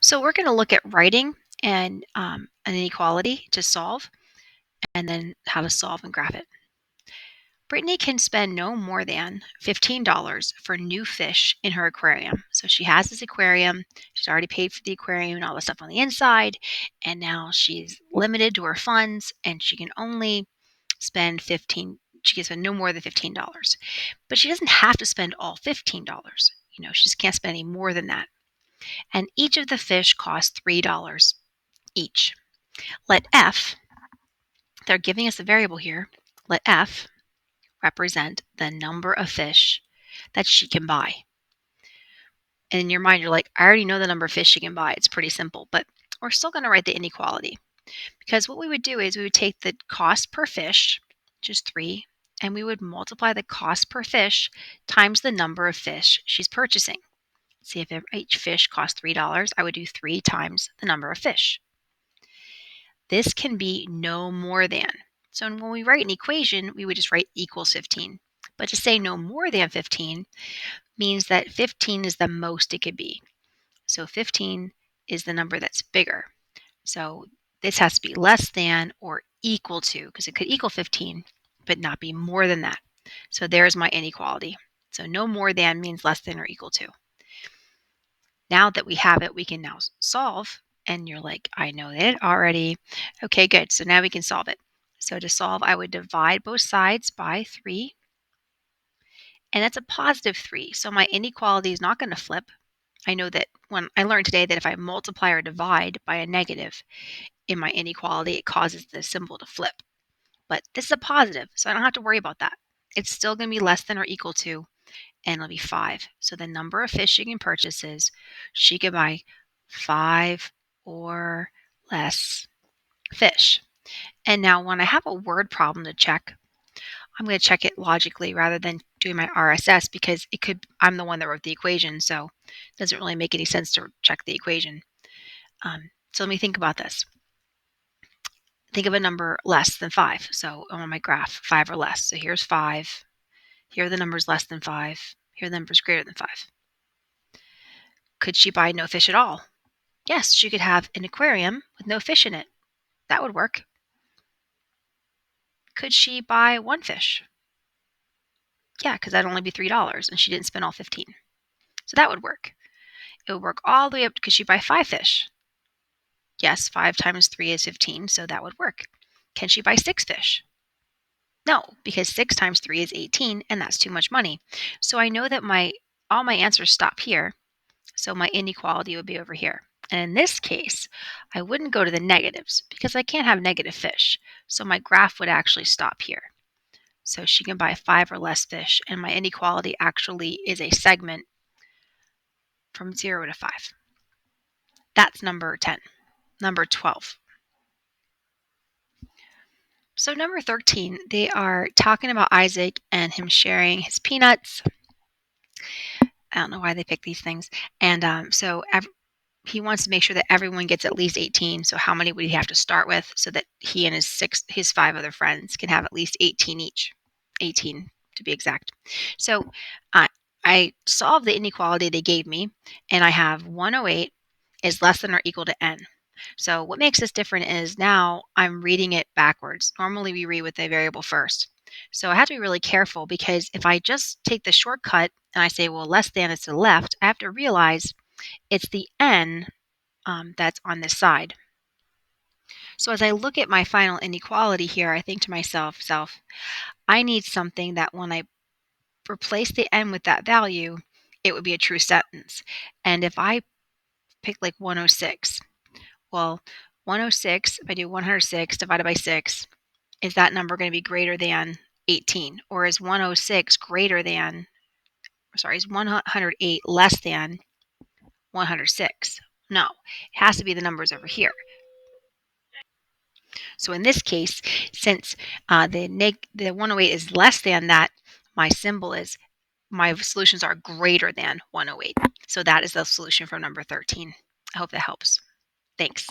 So we're going to look at writing and an inequality to solve, and then how to solve and graph it. Brittany can spend no more than $15 for new fish in her aquarium. So she has this aquarium. She's already paid for the aquarium and all the stuff on the inside, and now she's limited to her funds, and she can only spend 15. She can spend no more than $15, but she doesn't have to spend all $15. She just can't spend any more than that. And each of the fish costs $3 each. Let F, they're giving us a variable here, let F represent the number of fish that she can buy. And in your mind, you're like, I already know the number of fish she can buy. It's pretty simple, but we're still going to write the inequality, because what we would do is we would take the cost per fish, which is 3, and we would multiply the cost per fish times the number of fish she's purchasing. See, if each fish costs $3, I would do 3 times the number of fish. This can be no more than. So when we write an equation, we would just write equals 15. But to say no more than 15 means that 15 is the most it could be. So 15 is the number that's bigger. So this has to be less than or equal to, because it could equal 15, but not be more than that. So there's my inequality. So no more than means less than or equal to. Now that we have it, we can now solve. And you're like, I know that already. Okay, good. So now we can solve it. So to solve, I would divide both sides by 3. And that's a positive 3. So my inequality is not going to flip. I know that when I learned today that if I multiply or divide by a negative in my inequality, it causes the symbol to flip. But this is a positive, so I don't have to worry about that. It's still going to be less than or equal to, and it'll be 5. So the number of fish she can purchase is she can buy 5 or less fish. And now when I have a word problem to check, I'm going to check it logically rather than doing my RSS, because I'm the one that wrote the equation, so it doesn't really make any sense to check the equation. So let me think about this. Think of a number less than 5. So on my graph, 5 or less. So here's 5. Here are the numbers less than 5. Here are the numbers greater than 5. Could she buy no fish at all? Yes, she could have an aquarium with no fish in it. That would work. Could she buy 1 fish? Yeah, because that'd only be $3, and she didn't spend all 15. So that would work. It would work all the way up. Could she buy 5 fish? Yes, 5 times 3 is 15, so that would work. Can she buy 6 fish? No, because 6 times 3 is 18, and that's too much money. So I know that all my answers stop here, so my inequality would be over here. And in this case, I wouldn't go to the negatives because I can't have negative fish. So my graph would actually stop here. So she can buy 5 or less fish, and my inequality actually is a segment from 0 to 5. That's number 10. Number 12. So number 13, they are talking about Isaac and him sharing his peanuts. I don't know why they pick these things. And he wants to make sure that everyone gets at least 18. So how many would he have to start with so that he and his 5 other friends can have at least 18 each? 18 to be exact. So I solved the inequality they gave me, and I have 108 is less than or equal to n. So what makes this different is now I'm reading it backwards. Normally we read with the variable first. So I have to be really careful, because if I just take the shortcut and I say, well, less than is to the left, I have to realize it's the n that's on this side. So as I look at my final inequality here, I think to myself, I need something that when I replace the n with that value, it would be a true sentence. And if I pick like 106, well, 106, if I do 106 divided by 6, is that number going to be greater than 18? Or is 106 is 108 less than 106? No, it has to be the numbers over here. So in this case, since the 108 is less than that, my solutions are greater than 108. So that is the solution for number 13. I hope that helps. Thanks.